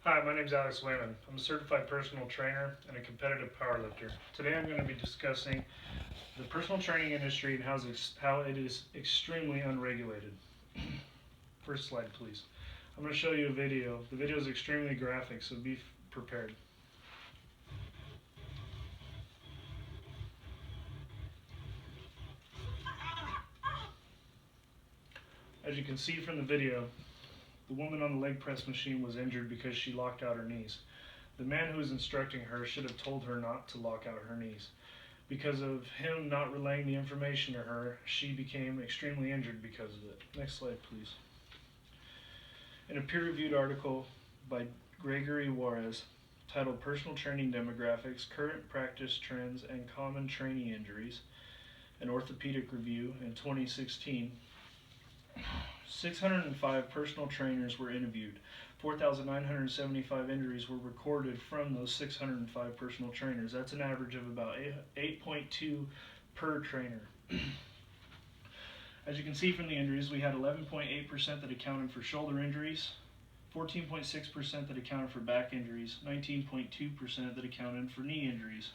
Hi, my name is Alex Wayman. I'm a certified personal trainer and a competitive powerlifter. Today I'm going to be discussing the personal training industry and how it is extremely unregulated. First slide, please. I'm going to show you a video. The video is extremely graphic, so be prepared. As you can see from the video, the woman on the leg press machine was injured because she locked out her knees. The man who was instructing her should have told her not to lock out her knees. Because of him not relaying the information to her, she became extremely injured because of it. Next slide, please. In a peer-reviewed article by Gregory Juarez titled Personal Training Demographics, Current Practice Trends and Common Training Injuries, an Orthopedic Review in 2016, 605 personal trainers were interviewed. 4,975 injuries were recorded from those 605 personal trainers. That's an average of about 8.2 per trainer. As you can see from the injuries, we had 11.8% that accounted for shoulder injuries, 14.6% that accounted for back injuries, 19.2% that accounted for knee injuries.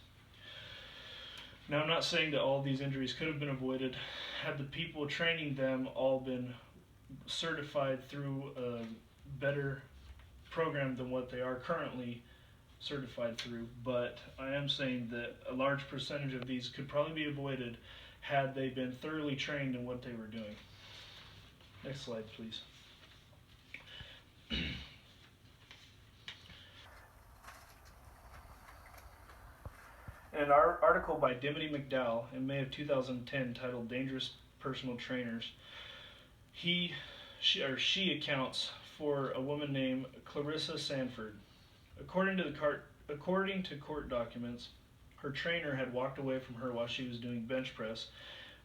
Now, I'm not saying that all of these injuries could have been avoided had the people training them all been certified through a better program than what they are currently certified through, but I am saying that a large percentage of these could probably be avoided had they been thoroughly trained in what they were doing. Next slide, please. In an article by Dimity McDowell in May of 2010 titled Dangerous Personal Trainers, she accounts for a woman named Clarissa Sanford. According to court documents, her trainer had walked away from her while she was doing bench press,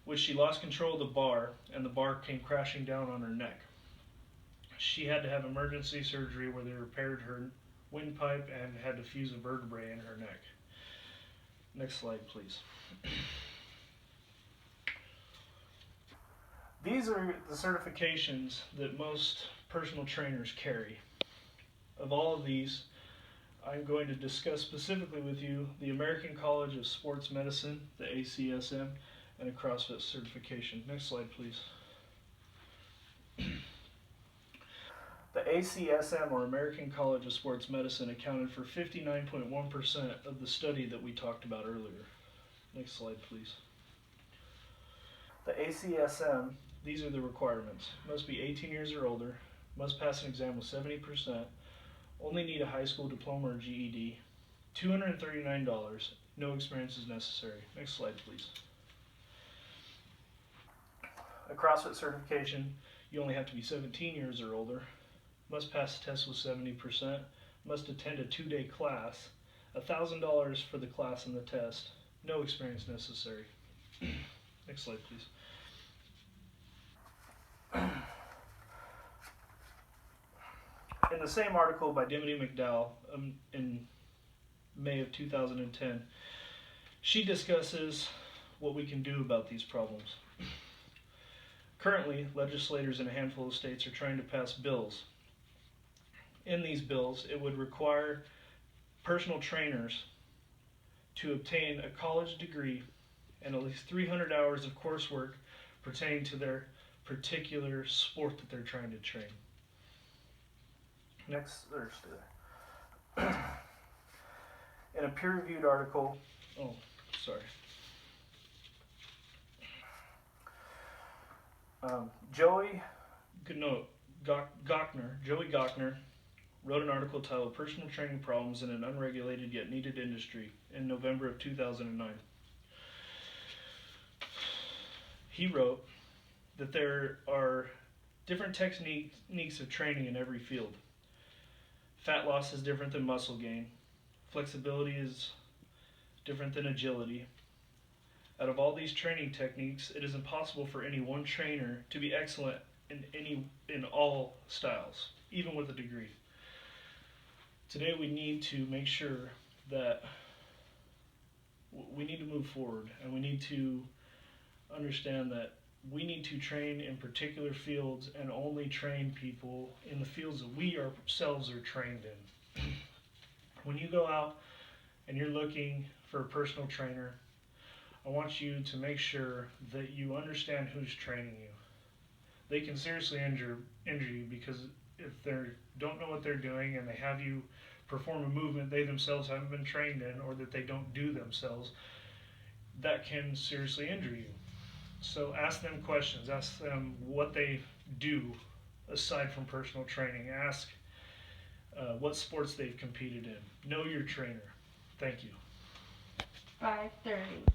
which she lost control of the bar, and the bar came crashing down on her neck. She had to have emergency surgery where they repaired her windpipe and had to fuse a vertebrae in her neck. Next slide, please. These are the certifications that most personal trainers carry. Of all of these, I'm going to discuss specifically with you the American College of Sports Medicine, the ACSM, and a CrossFit certification. Next slide, please. The ACSM, or American College of Sports Medicine, accounted for 59.1% of the study that we talked about earlier. Next slide, please. The ACSM, these are the requirements. Must be 18 years or older, must pass an exam with 70%, only need a high school diploma or GED, $239, no experience is necessary. Next slide, please. A CrossFit certification, you only have to be 17 years or older, must pass the test with 70%, must attend a 2-day class, $1,000 for the class and the test, no experience necessary. Next slide, please. In the same article by Dimity McDowell in May of 2010, she discusses what we can do about these problems. Currently, legislators in a handful of states are trying to pass bills. In these bills, it would require personal trainers to obtain a college degree and at least 300 hours of coursework pertaining to their particular sport that they're trying to train. Next Thursday. In a peer-reviewed article, Joey Gochner wrote an article titled Personal Training Problems in an Unregulated Yet Needed Industry in November of 2009. He wrote that there are different techniques of training in every field. Fat loss is different than muscle gain. Flexibility is different than agility. Out of all these training techniques, it is impossible for any one trainer to be excellent in all styles, even with a degree. Today we need to make sure that we need to move forward, and we need to understand that we need to train in particular fields and only train people in the fields that we ourselves are trained in. When you go out and you're looking for a personal trainer, I want you to make sure that you understand who's training you. They can seriously injure you because if they don't know what they're doing and they have you perform a movement they themselves haven't been trained in or that they don't do themselves, that can seriously injure you. So ask them questions. Ask them what they do aside from personal training. Ask what sports they've competed in. Know your trainer. Thank you. 5:30.